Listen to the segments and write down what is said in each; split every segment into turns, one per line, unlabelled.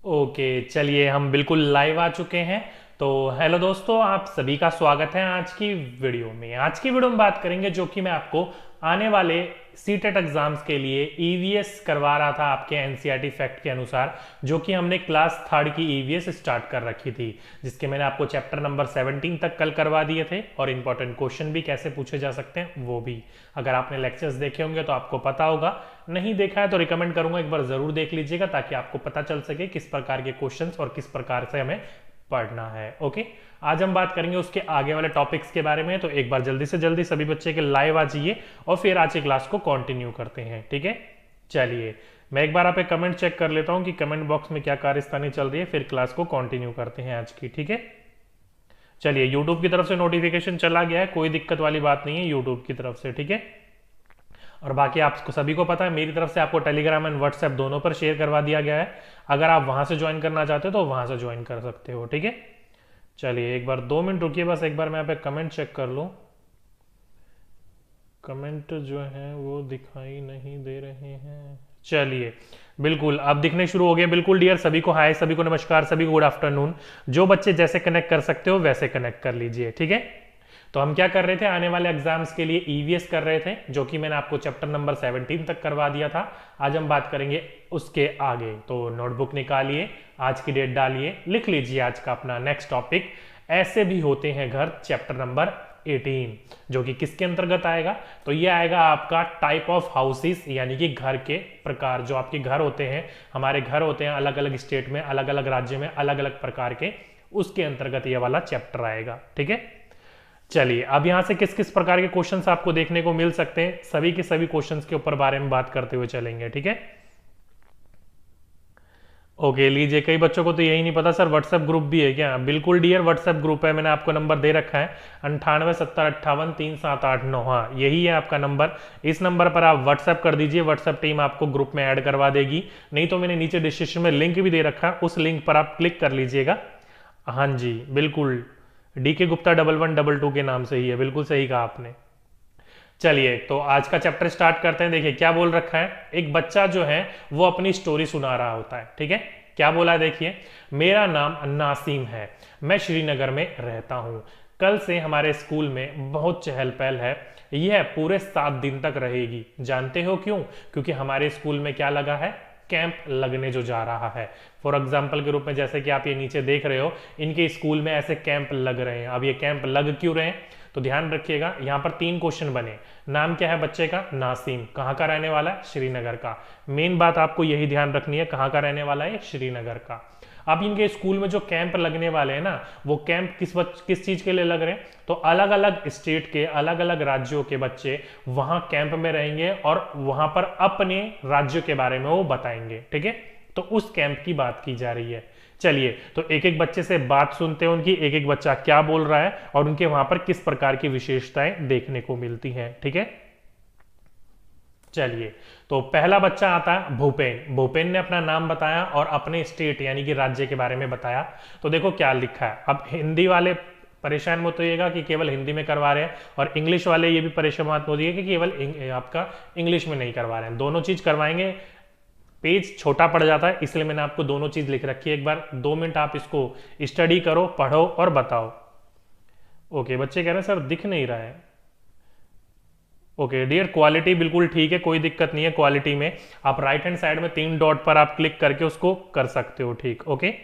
Okay, चलिए हम बिल्कुल लाइव आ चुके हैं। तो हेलो दोस्तों, आप सभी का स्वागत है आज की वीडियो में। आज की वीडियो में बात करेंगे जो कि मैं आपको आने वाले सीटेट एग्जाम्स के लिए ईवीएस करवा रहा था आपके एनसीईआरटी फैक्ट के अनुसार, जो कि हमने क्लास थर्ड की ईवीएस स्टार्ट कर रखी थी, जिसके मैंने आपको चैप्टर नंबर 17 तक कल करवा दिए थे और इंपॉर्टेंट क्वेश्चन भी कैसे पूछे जा सकते हैं वो भी। अगर आपने लेक्चर्स देखे होंगे तो आपको पता होगा, नहीं देखा है तो रिकमेंड करूंगा एक बार जरूर देख लीजिएगा, ताकि आपको पता चल सके किस प्रकार के क्वेश्चंस और किस प्रकार से हमें पढ़ना है। ओके, आज हम बात करेंगे उसके आगे वाले टॉपिक्स के बारे में। तो एक बार जल्दी से जल्दी सभी बच्चे के लाइव आ जाइए और फिर आज की क्लास को कंटिन्यू करते हैं। ठीक है, चलिए मैं एक बार आप कमेंट चेक कर लेता हूं कि कमेंट बॉक्स में क्या कार्यस्तानी चल रही है, फिर क्लास को कंटिन्यू करते हैं आज की। ठीक है, चलिए यूट्यूब की तरफ से नोटिफिकेशन चला गया है, कोई दिक्कत वाली बात नहीं है यूट्यूब की तरफ से। ठीक है, और बाकी आपको सभी को पता है मेरी तरफ से आपको टेलीग्राम एंड व्हाट्सएप दोनों पर शेयर करवा दिया गया है। अगर आप वहां से ज्वाइन करना चाहते हो तो वहां से ज्वाइन कर सकते हो। ठीक है, चलिए एक बार 2 मिनट रुकिए, बस एक बार मैं यहाँ पे कमेंट चेक कर लूँ। कमेंट जो है वो दिखाई नहीं दे रहे हैं। चलिए बिल्कुल अब दिखने शुरू हो गए। बिल्कुल डियर, सभी को हाय, सभी को नमस्कार, सभी को गुड आफ्टरनून। जो बच्चे जैसे कनेक्ट कर सकते हो वैसे कनेक्ट कर लीजिए। ठीक है, तो हम क्या कर रहे थे, आने वाले एग्जाम्स के लिए ईवीएस कर रहे थे, जो कि मैंने आपको चैप्टर नंबर 17 तक करवा दिया था। आज हम बात करेंगे उसके आगे। तो नोटबुक निकालिए, आज की डेट डालिए, लिख लीजिए आज का अपना नेक्स्ट टॉपिक, ऐसे भी होते हैं घर, चैप्टर नंबर 18, जो कि किसके अंतर्गत आएगा। तो ये आएगा आपका टाइप ऑफ हाउसेस, यानी कि घर के प्रकार। जो आपके घर होते हैं, हमारे घर होते हैं अलग अलग स्टेट में, अलग अलग राज्य में, अलग अलग प्रकार के, उसके अंतर्गत ये वाला चैप्टर आएगा। ठीक है, चलिए अब यहां से किस किस प्रकार के क्वेश्चंस आपको देखने को मिल सकते हैं, सभी के सभी क्वेश्चंस के ऊपर बारे में बात करते हुए चलेंगे। ठीक है, ओके लीजिए, कई बच्चों को तो यही नहीं पता सर व्हाट्सएप ग्रुप भी है क्या। बिल्कुल डियर, व्हाट्सएप ग्रुप है, मैंने आपको नंबर दे रखा है 9870583789। हाँ यही है आपका नंबर, इस नंबर पर आप व्हाट्सएप कर दीजिए, व्हाट्सएप टीम आपको ग्रुप में ऐड करवा देगी। नहीं तो मैंने नीचे डिस्क्रिप्शन में लिंक भी दे रखा है, उस लिंक पर आप क्लिक कर लीजिएगा। हाँ जी बिल्कुल, DK गुप्ता 1112 के नाम से ही है, बिल्कुल सही कहा आपने। चलिए तो आज का चैप्टर स्टार्ट करते हैं। देखिए क्या बोल रखा है, एक बच्चा जो है वो अपनी स्टोरी सुना रहा होता है। ठीक है, क्या बोला है देखिए, मेरा नाम नासिम है, मैं श्रीनगर में रहता हूँ। कल से हमारे स्कूल में बहुत चहल पहल है, यह पूरे 7 दिन तक रहेगी। जानते हो क्यों? क्योंकि हमारे स्कूल में क्या लगा है, कैंप लगने जो जा रहा है। फॉर एग्जाम्पल के रूप में जैसे कि आप ये नीचे देख रहे हो, इनके स्कूल में ऐसे कैंप लग रहे हैं। अब ये कैंप लग क्यों रहे हैं, तो ध्यान रखिएगा, यहाँ पर 3 क्वेश्चन बने। नाम क्या है बच्चे का, नासिम, कहाँ का रहने वाला है, श्रीनगर का। मेन बात आपको यही ध्यान रखनी है, कहाँ का रहने वाला है, श्रीनगर का। अब इनके स्कूल में जो कैंप लगने वाले हैं ना, वो कैंप किस चीज के लिए लग रहे हैं, तो अलग अलग स्टेट के, अलग अलग राज्यों के बच्चे वहां कैंप में रहेंगे और वहां पर अपने राज्य के बारे में वो बताएंगे। ठीक है, तो उस कैंप की बात की जा रही है। चलिए तो एक एक बच्चे से बात सुनते हैं, उनकी एक एक बच्चा क्या बोल रहा है और उनके वहां पर किस प्रकार की विशेषताएं देखने को मिलती हैं। ठीक है, चलिए तो पहला बच्चा आता है भूपेन। भूपेन ने अपना नाम बताया और अपने स्टेट यानी कि राज्य के बारे में बताया। तो देखो क्या लिखा है। अब हिंदी वाले परेशान मत होइएगा कि केवल हिंदी में करवा रहे हैं, और इंग्लिश वाले ये भी परेशान मत होइए कि केवल आपका इंग्लिश में नहीं करवा रहे हैं, दोनों चीज करवाएंगे। पेज छोटा पड़ जाता है, इसलिए मैंने आपको दोनों चीज लिख रखी है। एक बार 2 मिनट आप इसको स्टडी करो, पढ़ो और बताओ। ओके, बच्चे कह रहे हैं सर दिख नहीं रहा है। ओके डियर, क्वालिटी बिल्कुल ठीक है, कोई दिक्कत नहीं है। क्वालिटी में आप राइट हैंड साइड में 3 डॉट पर आप क्लिक करके उसको कर सकते हो। ठीक, ओके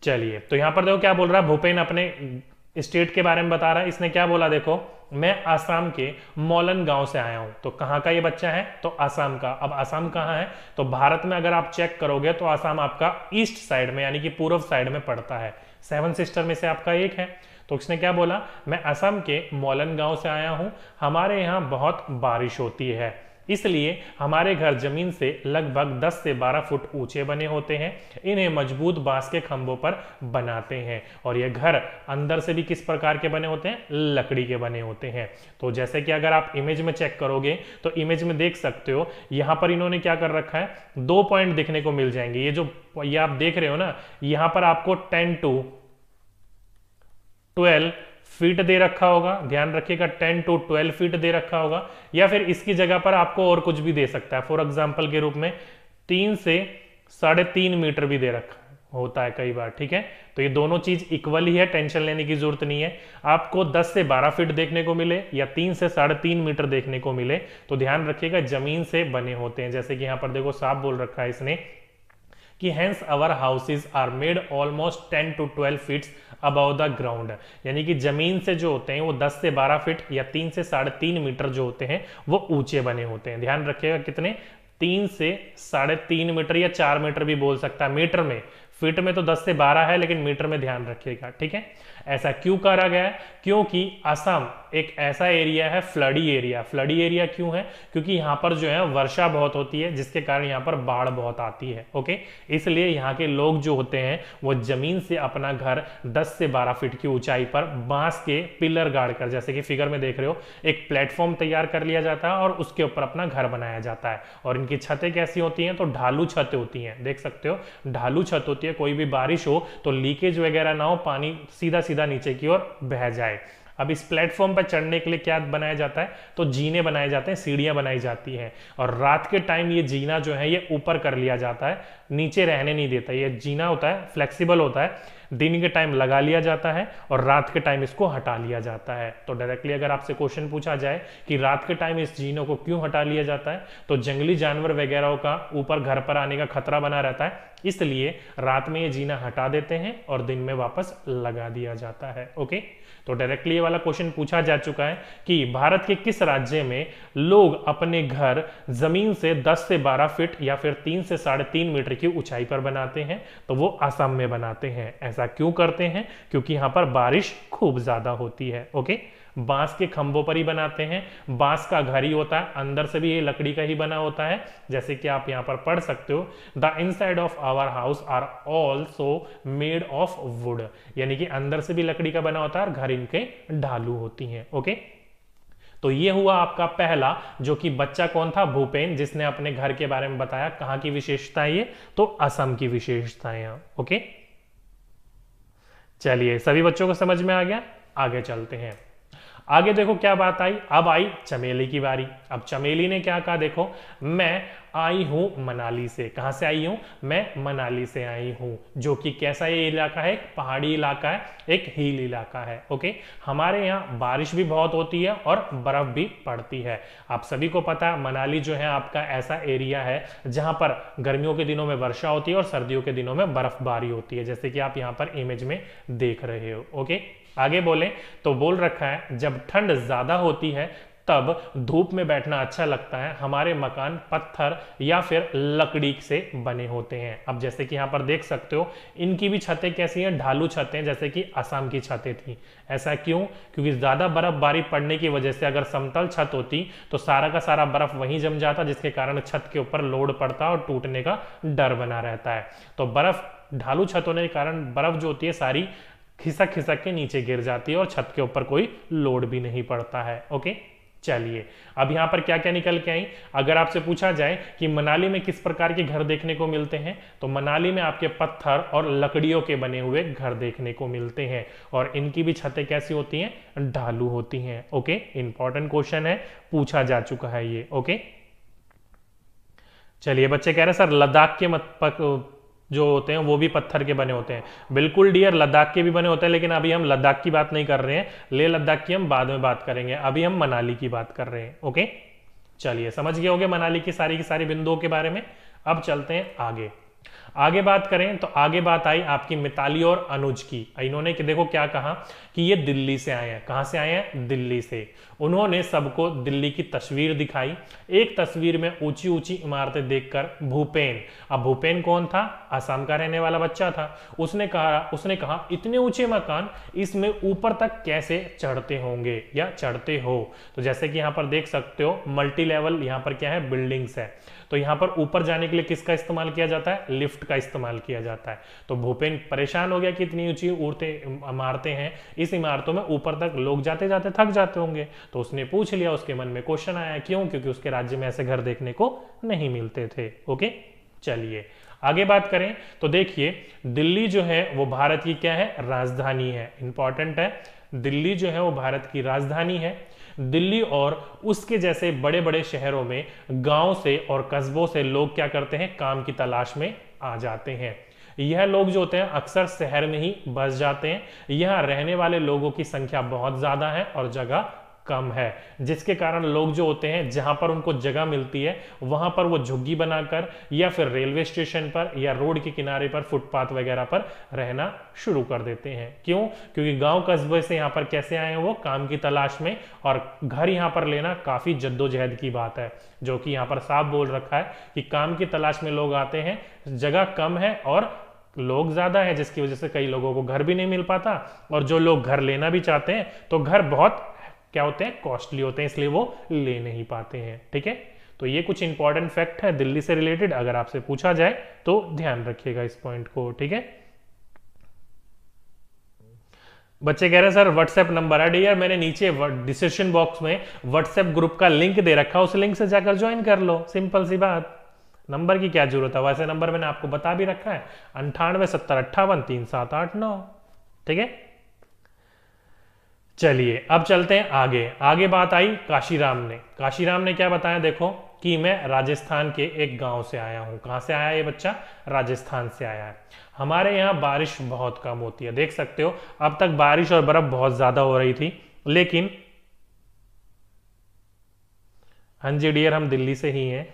चलिए तो यहां पर देखो क्या बोल रहा है, भूपेन अपने स्टेट के बारे में बता रहा है। इसने क्या बोला देखो, मैं आसाम के मोलन गांव से आया हूं। तो कहां का ये बच्चा है, तो आसाम का। अब आसाम कहां है, तो भारत में अगर आप चेक करोगे तो आसाम आपका ईस्ट साइड में यानी कि पूर्व साइड में पड़ता है। 7 सिस्टर में से आपका एक है। तो उसने क्या बोला, मैं असम के मोलन गांव से आया हूं, हमारे यहां बहुत बारिश होती है, इसलिए हमारे घर जमीन से लगभग 10 से 12 फुट ऊंचे बने होते हैं। इन्हें मजबूत बांस के खंभों पर बनाते हैं, और ये घर अंदर से भी किस प्रकार के बने होते हैं, लकड़ी के बने होते हैं। तो जैसे कि अगर आप इमेज में चेक करोगे तो इमेज में देख सकते हो, यहां पर इन्होंने क्या कर रखा है, 2 पॉइंट देखने को मिल जाएंगे। ये आप देख रहे हो ना, यहां पर आपको 10 to 12 फीट दे रखा होगा, ध्यान रखिएगा 10 to 12 फीट दे रखा होगा, या फिर इसकी जगह पर आपको और कुछ भी दे सकता है। फॉर एग्जाम्पल के रूप में 3 से 3.5 मीटर भी दे रखा होता है कई बार, ठीक है। तो ये दोनों चीज इक्वल ही है, टेंशन लेने की जरूरत नहीं है। आपको 10 से 12 फीट देखने को मिले या 3 से 3.5 मीटर देखने को मिले तो ध्यान रखिएगा जमीन से बने होते हैं। जैसे कि यहाँ पर देखो साफ बोल रखा है इसने कि hence our houses are made almost 10 to 12 feets above the ground, यानी कि जमीन से जो होते हैं वो 10 से 12 फीट या 3 से 3.5 मीटर जो होते हैं वो ऊंचे बने होते हैं। ध्यान रखिएगा कितने, 3 से 3.5 मीटर या 4 मीटर भी बोल सकता है मीटर में, फीट में तो 10 से 12 है लेकिन मीटर में ध्यान रखिएगा, ठीक है। ऐसा क्यों करा गया है, क्योंकि असम एक ऐसा एरिया है फ्लडी एरिया। फ्लडी एरिया क्यों है, क्योंकि यहाँ पर जो है वर्षा बहुत होती है जिसके कारण यहाँ पर बाढ़ बहुत आती है, ओके। इसलिए यहाँ के लोग जो होते हैं वो जमीन से अपना घर 10 से 12 फीट की ऊंचाई पर बांस के पिलर गाड़ कर, जैसे कि फिगर में देख रहे हो, एक प्लेटफॉर्म तैयार कर लिया जाता है और उसके ऊपर अपना घर बनाया जाता है। और इनकी छतें कैसी होती हैं, तो ढालू छतें होती हैं, देख सकते हो ढालू छत होती है। कोई भी बारिश हो तो लीकेज वगैरह ना हो, पानी सीधा सीधा नीचे की ओर बह जाए। अब इस प्लेटफॉर्म पर चढ़ने के लिए क्या बनाया जाता है, तो जीने बनाए जाते हैं, सीढ़ियां बनाई जाती हैं। और रात के टाइम ये जीना जो है ये ऊपर कर लिया जाता है, नीचे रहने नहीं देता। ये जीना होता है फ्लेक्सिबल होता है, दिन के टाइम लगा लिया जाता है और रात के टाइम इसको हटा लिया जाता है। तो डायरेक्टली अगर आपसे क्वेश्चन पूछा जाए कि रात के टाइम इस जीनों को क्यों हटा लिया जाता है, तो जंगली जानवर वगैरह का ऊपर घर पर आने का खतरा बना रहता है, इसलिए रात में ये जीना हटा देते हैं और दिन में वापस लगा दिया जाता है, ओके। तो डायरेक्टली ये वाला क्वेश्चन पूछा जा चुका है कि भारत के किस राज्य में लोग अपने घर जमीन से 10 से 12 फीट या फिर 3 से 3.5 मीटर की ऊंचाई पर बनाते हैं, तो वो असम में बनाते हैं। ऐसा क्यों करते हैं, क्योंकि यहाँ पर बारिश खूब ज्यादा होती है, ओके। बांस के खंभों पर ही बनाते हैं, बांस का घर ही होता है, अंदर से भी ये लकड़ी का ही बना होता है। जैसे कि आप यहाँ पर पढ़ सकते हो, the inside of our house are also made of wood, यानी कि अंदर से भी लकड़ी का बना होता है और घर इनके ढालू होती हैं, ओके। तो ये हुआ आपका पहला, जो कि बच्चा कौन था, भूपेन, जिसने अपने घर के बारे में बताया। कहां की विशेषता है ये, तो असम की विशेषता है यहाँ, ओके। चलिए सभी बच्चों को समझ में आ गया, आगे चलते हैं। आगे देखो क्या बात आई, अब आई चमेली की बारी। अब चमेली ने क्या कहा, देखो मैं आई हूं मनाली से। कहां से आई हूं, मैं मनाली से आई हूं, जो कि कैसा ये इलाका है, एक पहाड़ी इलाका है, एक हिल इलाका है, ओके। हमारे यहाँ बारिश भी बहुत होती है और बर्फ भी पड़ती है। आप सभी को पता है मनाली जो है आपका ऐसा एरिया है जहां पर गर्मियों के दिनों में वर्षा होती है और सर्दियों के दिनों में बर्फबारी होती है, जैसे कि आप यहाँ पर इमेज में देख रहे हो, ओके। आगे बोले तो बोल रखा है जब ठंड ज्यादा होती है तब धूप में बैठना अच्छा लगता है। हमारे मकान पत्थर या फिर लकड़ी से बने होते हैं। अब जैसे कि यहाँ पर देख सकते हो इनकी भी छतें कैसी हैं, ढालू छतें, जैसे कि असम की छतें थी। ऐसा क्यों, क्योंकि ज्यादा बर्फबारी पड़ने की वजह से अगर समतल छत होती तो सारा का सारा बर्फ वहीं जम जाता, जिसके कारण छत के ऊपर लोड पड़ता और टूटने का डर बना रहता है। तो बर्फ ढालू छत होने के कारण बर्फ जो होती है सारी खिसक खिसक के नीचे गिर जाती है और छत के ऊपर कोई लोड भी नहीं पड़ता है, ओके। चलिए अब यहां पर क्या क्या निकल के आई, अगर आपसे पूछा जाए कि मनाली में किस प्रकार के घर देखने को मिलते हैं, तो मनाली में आपके पत्थर और लकड़ियों के बने हुए घर देखने को मिलते हैं और इनकी भी छतें कैसी होती हैं, ढालू होती हैं, ओके। इंपॉर्टेंट क्वेश्चन है, पूछा जा चुका है ये, ओके। चलिए बच्चे कह रहे हैं सर लद्दाख के जो होते हैं वो भी पत्थर के बने होते हैं। बिल्कुल डियर, लद्दाख के भी बने होते हैं, लेकिन अभी हम लद्दाख की बात नहीं कर रहे हैं, लेह लद्दाख की हम बाद में बात करेंगे, अभी हम मनाली की बात कर रहे हैं, ओके। चलिए समझ गए होंगे मनाली की सारी बिंदुओं के बारे में। अब चलते हैं आगे। आगे बात करें तो आगे बात आई आपकी मिताली और अनुज की। इन्होंने कि देखो क्या कहा कि ये दिल्ली से आए हैं। कहां से आए हैं, दिल्ली से। उन्होंने सबको दिल्ली की तस्वीर दिखाई। एक तस्वीर में ऊंची ऊंची इमारतें देखकर भूपेन, अब भूपेन कौन था, असम का रहने वाला बच्चा था, उसने कहा इतने ऊंचे मकान, इसमें ऊपर तक कैसे चढ़ते होंगे या चढ़ते हो। तो जैसे कि यहाँ पर देख सकते हो मल्टी लेवल यहाँ पर क्या है, बिल्डिंग्स है। तो यहाँ पर ऊपर जाने के लिए किसका इस्तेमाल किया जाता है, लिफ्ट का इस्तेमाल किया जाता है। तो भूपेन परेशान हो गया कि इतनी ऊंची इमारतें हैं, इस इमारतों में ऊपर तक लोग जाते जाते थक जाते होंगे। तो उसने पूछ लिया, उसके मन में क्वेश्चन आया, क्यों, क्योंकि उसके राज्य में ऐसे घर देखने को नहीं मिलते थे, ओके। चलिए आगे बात करें तो देखिए दिल्ली जो है वो भारत की क्या है, राजधानी है। इंपॉर्टेंट है, दिल्ली जो है वो भारत की राजधानी है। दिल्ली और उसके जैसे बड़े बड़े शहरों में गांव से और कस्बों से लोग क्या करते हैं, काम की तलाश में आ जाते हैं। यह लोग जो होते हैं अक्सर शहर में ही बस जाते हैं। यहाँ रहने वाले लोगों की संख्या बहुत ज्यादा है और जगह कम है, जिसके कारण लोग जो होते हैं जहां पर उनको जगह मिलती है वहां पर वो झुग्गी बनाकर या फिर रेलवे स्टेशन पर या रोड के किनारे पर फुटपाथ वगैरह पर रहना शुरू कर देते हैं। क्यों? क्योंकि गांव कस्बे से यहाँ पर कैसे आए हैं, वो काम की तलाश में, और घर यहाँ पर लेना काफी जद्दोजहद की बात है, जो कि यहाँ पर साफ बोल रखा है कि काम की तलाश में लोग आते हैं, जगह कम है और लोग ज्यादा है, जिसकी वजह से कई लोगों को घर भी नहीं मिल पाता, और जो लोग घर लेना भी चाहते हैं तो घर बहुत क्या होते हैं, कॉस्टली होते हैं, इसलिए वो ले नहीं पाते हैं। ठीक है, तो ये कुछ इंपॉर्टेंट फैक्ट है दिल्ली से रिलेटेड, अगर आपसे पूछा जाए तो ध्यान रखिएगा इस पॉइंट को। ठीक है, बच्चे कह रहे हैं सर व्हाट्सएप नंबर है डियर, मैंने नीचे डिस्क्रिप्शन बॉक्स में व्हाट्सएप ग्रुप का लिंक दे रखा, उस लिंक से जाकर ज्वाइन कर लो, सिंपल सी बात, नंबर की क्या जरूरत है, वैसे नंबर मैंने आपको बता भी रखा है 9870583789। ठीक है, चलिए अब चलते हैं आगे। आगे बात आई काशीराम ने क्या बताया, देखो कि मैं राजस्थान के एक गांव से आया हूं। कहां से आया ये बच्चा? राजस्थान से आया है। हमारे यहाँ बारिश बहुत कम होती है, देख सकते हो अब तक बारिश और बर्फ बहुत ज्यादा हो रही थी, लेकिन हाँ जी डियर हम दिल्ली से ही हैं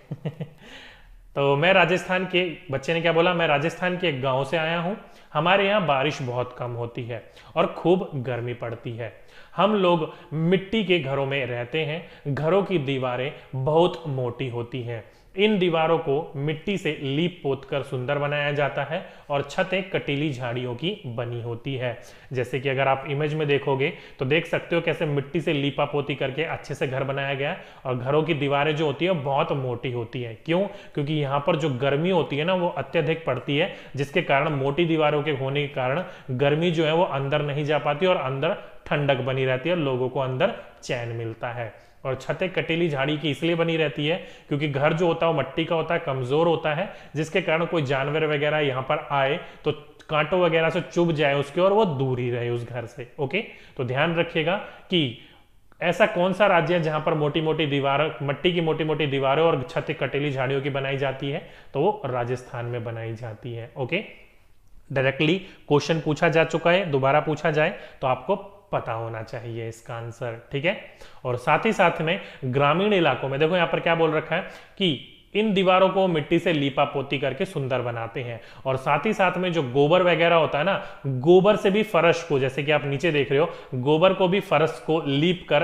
तो मैं राजस्थान के, बच्चे ने क्या बोला, मैं राजस्थान के एक गांव से आया हूं। हमारे यहाँ बारिश बहुत कम होती है और खूब गर्मी पड़ती है। हम लोग मिट्टी के घरों में रहते हैं। घरों की दीवारें बहुत मोटी होती हैं। इन दीवारों को मिट्टी से लीप पोत कर सुंदर बनाया जाता है और छतें कटीली झाड़ियों की बनी होती है। जैसे कि अगर आप इमेज में देखोगे तो देख सकते हो कैसे मिट्टी से लीपा पोती करके अच्छे से घर बनाया गया है, और घरों की दीवारें जो होती है बहुत मोटी होती है। क्यों? क्योंकि यहाँ पर जो गर्मी होती है ना वो अत्यधिक पड़ती है, जिसके कारण मोटी दीवारों के होने के कारण गर्मी जो है वो अंदर नहीं जा पाती और अंदर ठंडक बनी रहती है और लोगों को अंदर चैन मिलता है। और छतें कटीली झाड़ी की इसलिए बनी रहती है क्योंकि घर जो होता है वो मिट्टी का होता है, कमजोर होता है, जिसके कारण कोई जानवर वगैरह यहाँ पर आए तो कांटों वगैरह से चुभ जाए उसके और वो दूर ही रहे उस घर से। ओके, तो ध्यान रखिएगा कि ऐसा कौन सा राज्य है जहां पर मोटी मोटी दीवार, मिट्टी की मोटी मोटी दीवारें और छतें कटीली झाड़ियों की बनाई जाती है, तो वो राजस्थान में बनाई जाती है। ओके, डायरेक्टली क्वेश्चन पूछा जा चुका है, दोबारा पूछा जाए तो आपको पता होना चाहिए इसका आंसर। ठीक है, और साथ ही साथ में ग्रामीण इलाकों में देखो यहाँ पर क्या बोल रखा है कि इन दीवारों को मिट्टी से लीपा पोती करके सुंदर बनाते हैं, और साथ ही साथ में जो गोबर वगैरह होता है ना, गोबर से भी फर्श को, जैसे कि आप नीचे देख रहे हो, गोबर को भी फर्श को लीप कर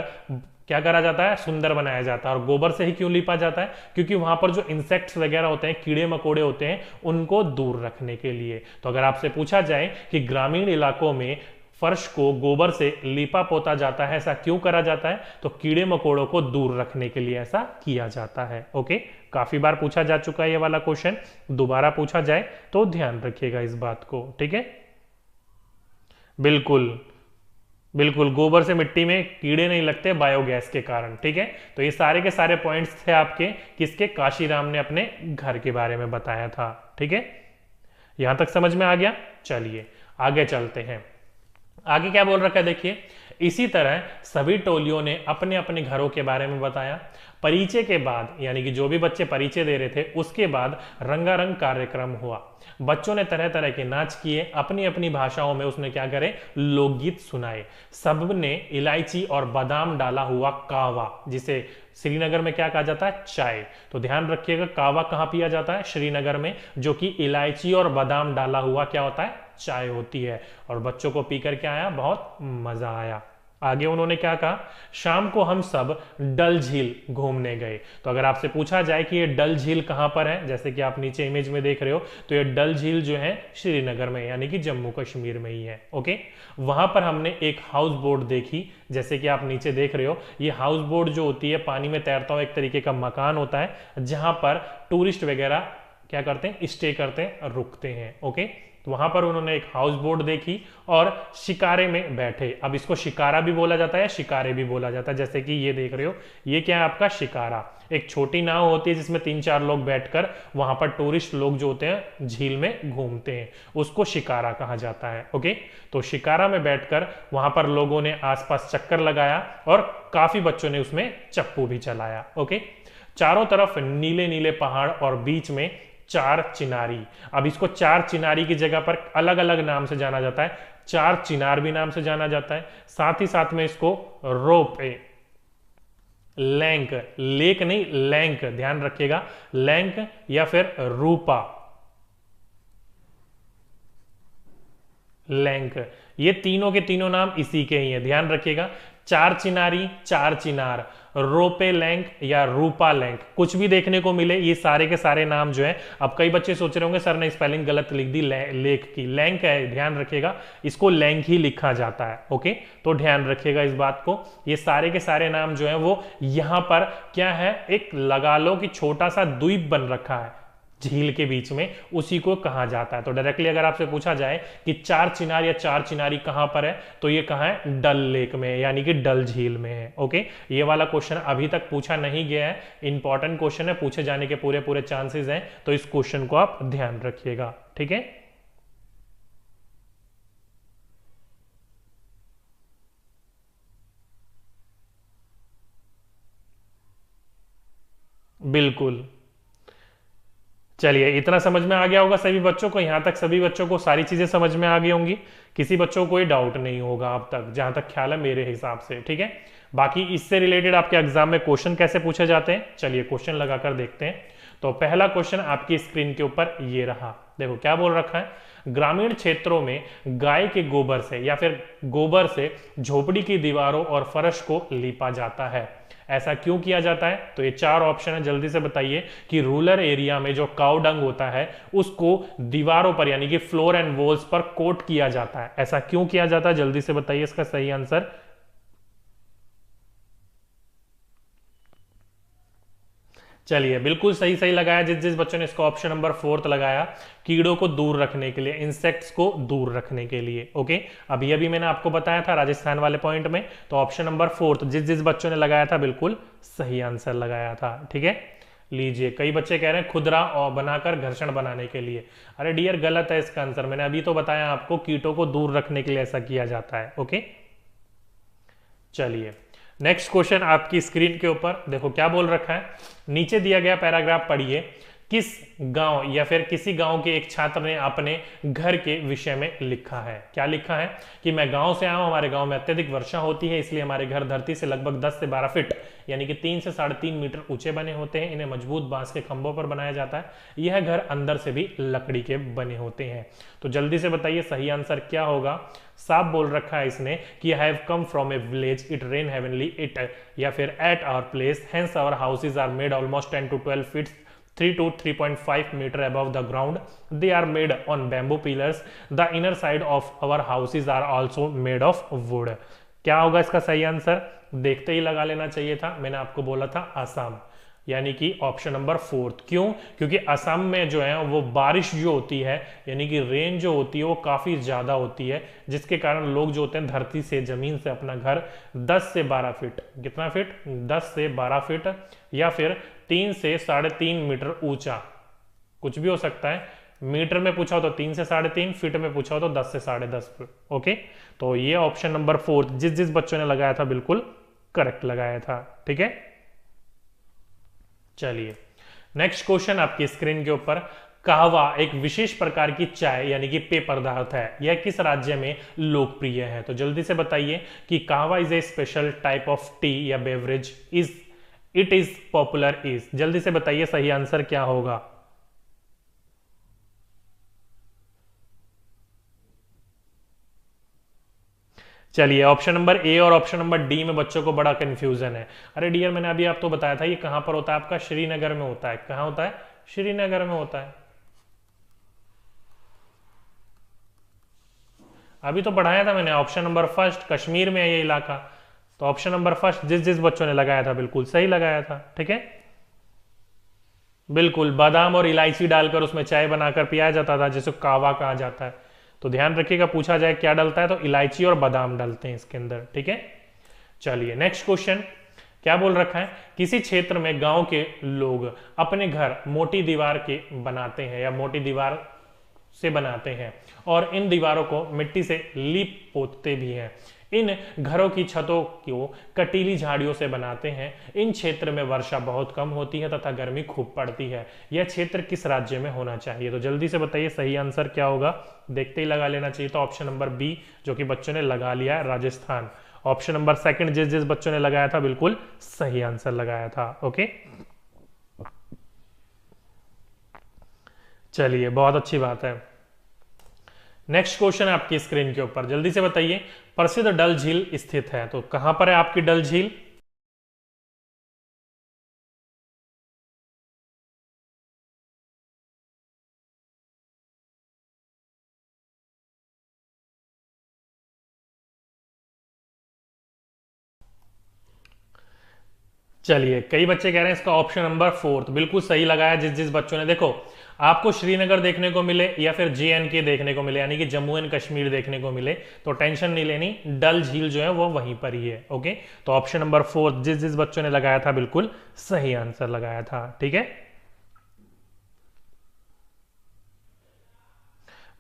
क्या करा जाता है, सुंदर बनाया जाता है। और गोबर से ही क्यों लीपा जाता है? क्योंकि वहां पर जो इंसेक्ट्स वगैरह होते हैं, कीड़े मकोड़े होते हैं, उनको दूर रखने के लिए। तो अगर आपसे पूछा जाए कि ग्रामीण इलाकों में फर्श को गोबर से लीपा पोता जाता है, ऐसा क्यों करा जाता है? तो कीड़े मकोड़ों को दूर रखने के लिए ऐसा किया जाता है। ओके, काफी बार पूछा जा चुका है ये वाला क्वेश्चन, दोबारा पूछा जाए तो ध्यान रखिएगा इस बात को। ठीक है, बिल्कुल बिल्कुल, गोबर से मिट्टी में कीड़े नहीं लगते बायोगैस के कारण। ठीक है, तो ये सारे के सारे पॉइंट्स थे आपके, किसके? काशीराम ने अपने घर के बारे में बताया था। ठीक है, यहां तक समझ में आ गया? चलिए आगे चलते हैं। आगे क्या बोल रखा है देखिए, इसी तरह सभी टोलियों ने अपने अपने घरों के बारे में बताया। परिचय के बाद, यानी कि जो भी बच्चे परिचय दे रहे थे उसके बाद रंगारंग कार्यक्रम हुआ। बच्चों ने तरह तरह के नाच किए, अपनी अपनी भाषाओं में उसने क्या करे, लोकगीत सुनाए। सबने इलायची और बादाम डाला हुआ कावा, जिसे श्रीनगर में क्या कहा जाता है, चाय। तो ध्यान रखिएगा कावा कहाँ पिया जाता है, श्रीनगर में, जो कि इलायची और बादाम डाला हुआ क्या होता है, चाय होती है। और बच्चों को पीकर क्या आया, बहुत मजा आया। आगे उन्होंने क्या कहा, शाम को हम सब डल झील घूमने गए। तो अगर आपसे पूछा जाए कि ये डल झील कहां पर है, जैसे कि आप नीचे इमेज में देख रहे हो, तो ये डल झील जो है श्रीनगर में, यानी कि जम्मू कश्मीर में ही है। ओके, वहां पर हमने एक हाउस बोट देखी, जैसे कि आप नीचे देख रहे हो। ये हाउस बोट जो होती है पानी में तैरता हुआ एक तरीके का मकान होता है, जहां पर टूरिस्ट वगैरह क्या करते हैं, स्टे करते हैं, रुकते हैं। ओके, वहां पर उन्होंने एक हाउस बोट देखी और शिकारे में बैठे। अब इसको शिकारा भी बोला जाता है, शिकारे भी बोला जाता है। जैसे कि ये देख रहे हो, ये क्या है आपका शिकारा, एक छोटी नाव होती है जिसमें 3-4 लोग बैठकर वहां पर टूरिस्ट लोग जो होते हैं झील में घूमते हैं, उसको शिकारा कहा जाता है। ओके, तो शिकारा में बैठकर वहां पर लोगों ने आसपास चक्कर लगाया और काफी बच्चों ने उसमें चप्पू भी चलाया। ओके, चारों तरफ नीले नीले पहाड़ और बीच में 4 चिनारी। अब इसको 4 चिनारी की जगह पर अलग अलग नाम से जाना जाता है, 4 चिनार भी नाम से जाना जाता है। साथ ही साथ में इसको रोप लैंक, लेक नहीं लैंक, ध्यान रखिएगा, लैंक या फिर रूपा लैंक, ये तीनों के तीनों नाम इसी के ही हैं, ध्यान रखिएगा। 4 चिनारी, 4 चिनार, रोपे लैंक या रूपा लैंक, कुछ भी देखने को मिले, ये सारे के सारे नाम जो है। अब कई बच्चे सोच रहे होंगे सर ने स्पेलिंग गलत लिख दी लेक की, लैंक है, ध्यान रखिएगा इसको लैंक ही लिखा जाता है। ओके, तो ध्यान रखिएगा इस बात को। ये सारे के सारे नाम जो है वो यहां पर क्या है, एक लगा लो कि छोटा सा द्वीप बन रखा है झील के बीच में, उसी को कहा जाता है। तो डायरेक्टली अगर आपसे पूछा जाए कि 4 चिनार या 4 चिनारी कहां पर है, तो ये कहां है, डल लेक में, यानी कि डल झील में है। ओके, ये वाला क्वेश्चन अभी तक पूछा नहीं गया है, इंपॉर्टेंट क्वेश्चन है, पूछे जाने के पूरे पूरे चांसेस हैं, तो इस क्वेश्चन को आप ध्यान रखिएगा। ठीक है, बिल्कुल। चलिए, इतना समझ में आ गया होगा सभी बच्चों को, यहां तक सभी बच्चों को सारी चीजें समझ में आ गई होंगी, किसी बच्चों को कोई डाउट नहीं होगा अब तक, जहां तक ख्याल है मेरे हिसाब से। ठीक है, बाकी इससे रिलेटेड आपके एग्जाम में क्वेश्चन कैसे पूछे जाते हैं, चलिए क्वेश्चन लगाकर देखते हैं। तो पहला क्वेश्चन आपकी स्क्रीन के ऊपर ये रहा, देखो क्या बोल रखा है, ग्रामीण क्षेत्रों में गाय के गोबर से या फिर गोबर से झोपड़ी की दीवारों और फर्श को लीपा जाता है। ऐसा क्यों किया जाता है, तो ये 4 ऑप्शन है, जल्दी से बताइए। कि रूरल एरिया में जो काउ डंग होता है उसको दीवारों पर यानी कि फ्लोर एंड वॉल्स पर कोट किया जाता है, ऐसा क्यों किया जाता है, जल्दी से बताइए इसका सही आंसर। चलिए, बिल्कुल सही सही लगाया जिस जिस बच्चों ने इसको, ऑप्शन नंबर 4 लगाया, कीड़ों को दूर रखने के लिए, इंसेक्ट्स को दूर रखने के लिए। ओके, अभी अभी मैंने आपको बताया था राजस्थान वाले पॉइंट में, तो ऑप्शन नंबर 4 जिस जिस बच्चों ने लगाया था बिल्कुल सही आंसर लगाया था। ठीक है, लीजिए, कई बच्चे कह रहे हैं खुदरा और बनाकर घर्षण बनाने के लिए, अरे डियर गलत है इसका आंसर, मैंने अभी तो बताया आपको कीटों को दूर रखने के लिए ऐसा किया जाता है। ओके, चलिए नेक्स्ट क्वेश्चन आपकी स्क्रीन के ऊपर देखो क्या बोल रखा है, नीचे दिया गया पैराग्राफ पढ़िए। किस गांव या फिर किसी गांव के एक छात्र ने अपने घर के विषय में लिखा है, क्या लिखा है कि मैं गांव से आया हूं, हमारे गांव में अत्यधिक वर्षा होती है, इसलिए हमारे घर धरती से लगभग 10 से 12 फीट यानी कि 3 से 3.5 मीटर ऊंचे बने होते हैं, इन्हें मजबूत बांस के खंभों पर बनाया जाता है, यह घर अंदर से भी लकड़ी के बने होते हैं। तो जल्दी से बताइए सही आंसर क्या होगा। साफ बोल रखा है इसने कि I have come from a village, it rain heavenly, it या फिर at our place, hence our houses are made almost 10 to 12 feet 3 to 3.5 meter above the ground. They are made on bamboo pillars. The inner side of our houses are also made of wood. क्या होगा इसका सही answer, देखते ही लगा लेना चाहिए था, मैंने आपको बोला था असम, यानी कि ऑप्शन नंबर 4। क्यों, क्योंकि असम में जो है वो बारिश जो होती है यानी कि रेन जो होती है वो काफी ज्यादा होती है, जिसके कारण लोग जो होते हैं धरती से, जमीन से अपना घर 10 से 12 फीट, कितना फीट, 10 से 12 फीट या फिर 3 से 3.5 मीटर ऊंचा, कुछ भी हो सकता है, मीटर में पूछा हो तो 3 से 3.5, फीट में पूछा हो तो 10 से 10.5 फीट। ओके, तो ये ऑप्शन नंबर 4 जिस जिस बच्चों ने लगाया था बिल्कुल करेक्ट लगाया था। ठीक है, चलिए नेक्स्ट क्वेश्चन आपकी स्क्रीन के ऊपर, कहवा एक विशेष प्रकार की चाय यानी कि पेय पदार्थ है, यह किस राज्य में लोकप्रिय है, तो जल्दी से बताइए कि kahwa is a special type of tea या beverage, is it is popular is, जल्दी से बताइए सही आंसर क्या होगा। चलिए, ऑप्शन नंबर ए और ऑप्शन नंबर डी में बच्चों को बड़ा कंफ्यूजन है। अरे डियर, मैंने अभी आपको बताया था ये कहां पर होता है, आपका श्रीनगर में होता है, कहां होता है, श्रीनगर में होता है, अभी तो पढ़ाया था मैंने, ऑप्शन नंबर फर्स्ट कश्मीर में है ये इलाका, तो ऑप्शन नंबर फर्स्ट जिस जिस बच्चों ने लगाया था बिल्कुल सही लगाया था। ठीक है, बिल्कुल, बादाम और इलायची डालकर उसमें चाय बनाकर पिया जाता था, जिसे कावा कहा जाता है। तो ध्यान रखिएगा, पूछा जाए क्या डलता है तो इलायची और बादाम डलते हैं इसके अंदर, ठीक है। चलिए नेक्स्ट क्वेश्चन क्या बोल रखा है, किसी क्षेत्र में गांव के लोग अपने घर मोटी दीवार के बनाते हैं या मोटी दीवार से बनाते हैं और इन दीवारों को मिट्टी से लीप पोतते भी हैं। इन घरों की छतों को कटीली झाड़ियों से बनाते हैं। इन क्षेत्र में वर्षा बहुत कम होती है तथा गर्मी खूब पड़ती है। यह क्षेत्र किस राज्य में होना चाहिए? तो जल्दी से बताइए सही आंसर क्या होगा, देखते ही लगा लेना चाहिए। तो ऑप्शन नंबर बी जो कि बच्चों ने लगा लिया है, राजस्थान। ऑप्शन नंबर सेकंड जिस जिस बच्चों ने लगाया था बिल्कुल सही आंसर लगाया था। ओके, चलिए बहुत अच्छी बात है। नेक्स्ट क्वेश्चन है आपकी स्क्रीन के ऊपर, जल्दी से बताइए प्रसिद्ध डल झील स्थित है, तो कहां पर है आपकी डल झील? चलिए कई बच्चे कह रहे हैं इसका ऑप्शन नंबर फोर्थ बिल्कुल सही लगाया। जिस जिस बच्चों ने, देखो आपको श्रीनगर देखने को मिले या फिर JNK देखने को मिले, यानी कि जम्मू एंड कश्मीर देखने को मिले, तो टेंशन नहीं लेनी, डल झील जो है वो वहीं पर ही है। ओके, तो ऑप्शन नंबर फोर्थ जिस जिस बच्चों ने लगाया था बिल्कुल सही आंसर लगाया था, ठीक है।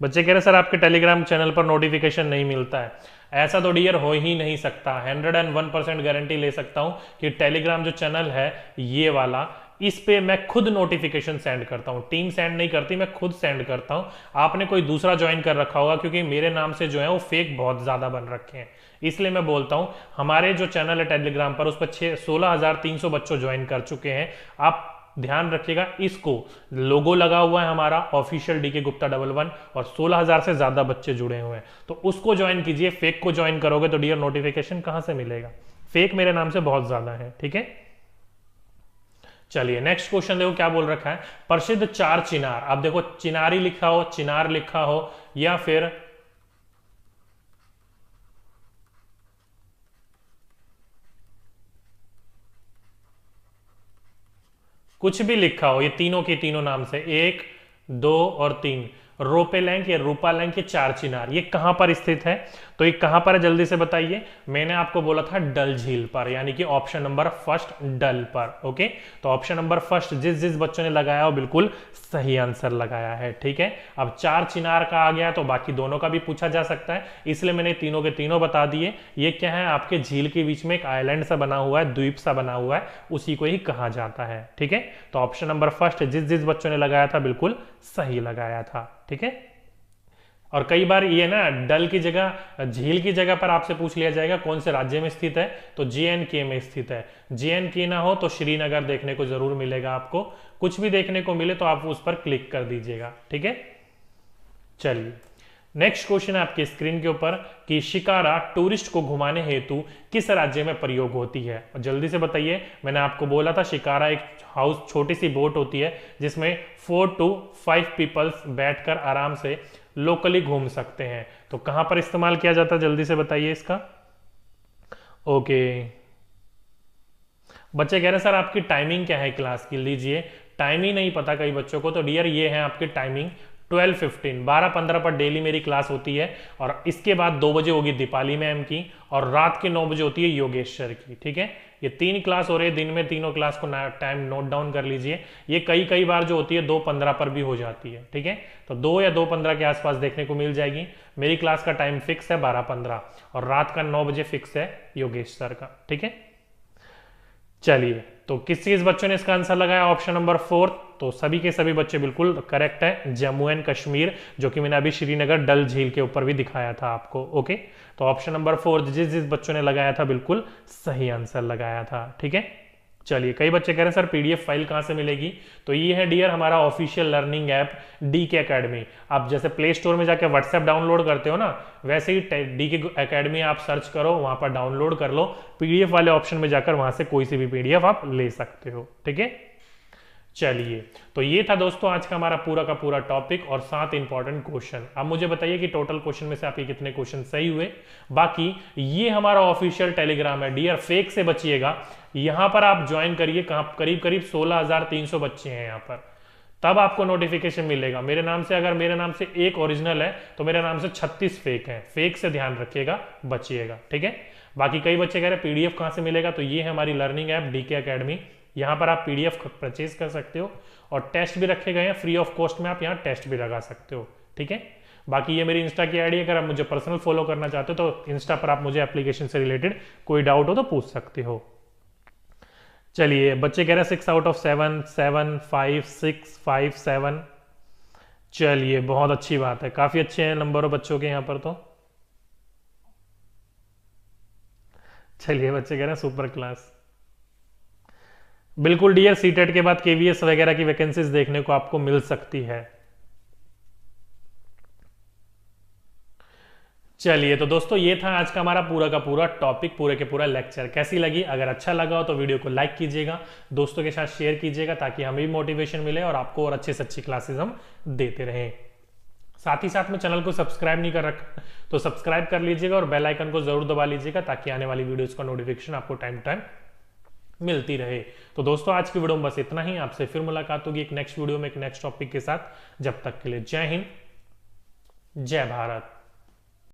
बच्चे कह रहे सर आपके टेलीग्राम चैनल पर नोटिफिकेशन नहीं मिलता है। ऐसा तो डियर हो ही नहीं सकता, 101% गारंटी ले सकता हूं कि टेलीग्राम जो चैनल है ये वाला, इस पे मैं खुद नोटिफिकेशन सेंड करता हूं, टीम सेंड नहीं करती, मैं खुद सेंड करता हूं। आपने कोई दूसरा ज्वाइन कर रखा होगा, क्योंकि मेरे नाम से जो है वो फेक बहुत ज्यादा बन रखे हैं, इसलिए मैं बोलता हूं हमारे जो चैनल है टेलीग्राम पर, उस पर 16,300 बच्चों ज्वाइन कर चुके हैं। आप ध्यान रखिएगा, इसको लोगो लगा हुआ है हमारा ऑफिशियल DK गुप्ता 11 और 16,000 से ज्यादा बच्चे जुड़े हुए हैं, तो उसको ज्वाइन कीजिए। फेक को ज्वाइन करोगे तो डियर नोटिफिकेशन कहां से मिलेगा? फेक मेरे नाम से बहुत ज्यादा है, ठीक है। चलिए नेक्स्ट क्वेश्चन देखो क्या बोल रखा है, प्रसिद्ध चार चिनार। आप देखो चिनारी लिखा हो, चिनार लिखा हो या फिर कुछ भी लिखा हो, ये तीनों के तीनों नाम से 1, 2 और 3, रोपेलैंक या रूपालैंक के चार चिनार, ये कहां पर स्थित है? तो ये कहां पर है जल्दी से बताइए। मैंने आपको बोला था डल झील पर, यानी कि ऑप्शन नंबर फर्स्ट डल पर। ओके, तो ऑप्शन नंबर फर्स्ट जिस जिस बच्चों ने लगाया हो बिल्कुल सही आंसर लगाया है, ठीक है। अब चार चिनार का आ गया तो बाकी दोनों का भी पूछा जा सकता है, इसलिए मैंने तीनों के तीनों बता दिए। ये क्या है, आपके झील के बीच में एक आइलैंड सा बना हुआ है, द्वीप सा बना हुआ है, उसी को ही कहा जाता है, ठीक है। तो ऑप्शन नंबर फर्स्ट जिस जिस बच्चों ने लगाया था बिल्कुल सही लगाया था, ठीक है। और कई बार ये ना डल की जगह, झील की जगह पर आपसे पूछ लिया जाएगा कौन से राज्य में स्थित है, तो JNK में स्थित है। JNK ना हो तो श्रीनगर देखने को जरूर मिलेगा आपको, कुछ भी देखने को मिले तो आप उस पर क्लिक कर दीजिएगा, ठीक है। चलिए नेक्स्ट क्वेश्चन है आपकी स्क्रीन के ऊपर कि शिकारा टूरिस्ट को घुमाने हेतु किस राज्य में प्रयोग होती है? और जल्दी से बताइए, मैंने आपको बोला था शिकारा एक हाउस, छोटी सी बोट होती है जिसमें 4 to 5 पीपल्स बैठकर आराम से लोकली घूम सकते हैं, तो कहां पर इस्तेमाल किया जाता है जल्दी से बताइए इसका। ओके, बच्चे कह रहे हैं सर आपकी टाइमिंग क्या है क्लास की? लीजिए टाइमिंग नहीं पता कई बच्चों को, तो डियर ये है आपकी टाइमिंग 12:15, 12:15 पर डेली मेरी क्लास होती है, और इसके बाद 2 बजे होगी दीपाली मैम की, और रात के 9 बजे होती है योगेश सर की, ठीक है। ये 3 क्लास हो रही है दिन में, तीनों क्लास को टाइम नोट डाउन कर लीजिए। ये कई बार जो होती है 2:15 पर भी हो जाती है, ठीक है। तो 2 या 2:15 के आसपास देखने को मिल जाएगी। मेरी क्लास का टाइम फिक्स है 12:15 और रात का 9 बजे फिक्स है योगेश सर का, ठीक है। चलिए तो किस चीज बच्चों ने इसका आंसर लगाया ऑप्शन नंबर 4, तो सभी के सभी बच्चे बिल्कुल करेक्ट है, जम्मू एंड कश्मीर, जो कि मैंने अभी श्रीनगर डल झील के ऊपर भी दिखाया था आपको। ओके, तो ऑप्शन नंबर 4 जिस जिस बच्चों ने लगाया था बिल्कुल सही आंसर लगाया था, ठीक है। चलिए कई बच्चे कह रहे हैं सर PDF फाइल कहां से मिलेगी? तो ये है डियर हमारा official learning app DK academy. आप जैसे प्ले स्टोर में जाकर व्हाट्सएप डाउनलोड करते हो ना, वैसे ही DK एकेडमी आप सर्च करो, वहां पर डाउनलोड कर लो, PDF वाले ऑप्शन में जाकर वहां से कोई सी भी PDF आप ले सकते हो, ठीक है। चलिए, तो ये था दोस्तों आज का हमारा पूरा का पूरा टॉपिक और 7 इंपॉर्टेंट क्वेश्चन। अब मुझे बताइए कि टोटल क्वेश्चन में से आपके कितने क्वेश्चन सही हुए। बाकी ये हमारा ऑफिशियल टेलीग्राम है, डियर फेक से बचिएगा। यहां पर आप ज्वाइन करिए, करीब करीब 16,300 बच्चे हैं यहाँ पर, तब आपको नोटिफिकेशन मिलेगा। मेरे नाम से, अगर मेरे नाम से एक ओरिजिनल है तो मेरे नाम से 36 फेक है। फेक से ध्यान रखिएगा, बचिएगा, ठीक है। बाकी कई बच्चे कह रहे हैं पीडीएफ कहां से मिलेगा, तो ये है हमारी लर्निंग ऐप डीके एकेडमी। यहाँ पर आप पीडीएफ परचेज कर सकते हो और टेस्ट भी रखे गए हैं फ्री ऑफ कॉस्ट में, आप यहाँ टेस्ट भी लगा सकते हो, ठीक है। बाकी ये मेरी इंस्टा की आईडी है, अगर आप मुझे पर्सनल फॉलो करना चाहते हो तो इंस्टा पर आप मुझे एप्लीकेशन से रिलेटेड कोई डाउट हो तो पूछ सकते हो। चलिए, बच्चे कह रहे हैं 6 आउट ऑफ 7, 7, 5, 6, 5, 7। चलिए, बहुत अच्छी बात है, काफी अच्छे हैं नंबर बच्चों के यहाँ पर तो। चलिए, बच्चे कह रहे हैं सुपर क्लास। बिल्कुल डियर, सीटेट के बाद केवीएस वगैरह की वैकेंसीज देखने को आपको मिल सकती है। चलिए, तो दोस्तों ये था आज का हमारा पूरा का पूरा टॉपिक, पूरे के पूरा लेक्चर। कैसी लगी? अगर अच्छा लगा हो तो वीडियो को लाइक कीजिएगा, दोस्तों के साथ शेयर कीजिएगा, ताकि हमें भी मोटिवेशन मिले और आपको और अच्छे से अच्छी क्लासेस हम देते रहें। साथ ही साथ में चैनल को सब्सक्राइब नहीं कर रखा तो सब्सक्राइब कर लीजिएगा और बेल आइकन को जरूर दबा लीजिएगा, ताकि आने वाली वीडियोस का नोटिफिकेशन आपको टाइम टाइम मिलती रहे। तो दोस्तों आज की वीडियो में बस इतना ही। आपसे फिर मुलाकात होगी एक नेक्स्ट वीडियो में एक नेक्स्ट टॉपिक के साथ। जब तक के लिए जय हिंद, जय भारत।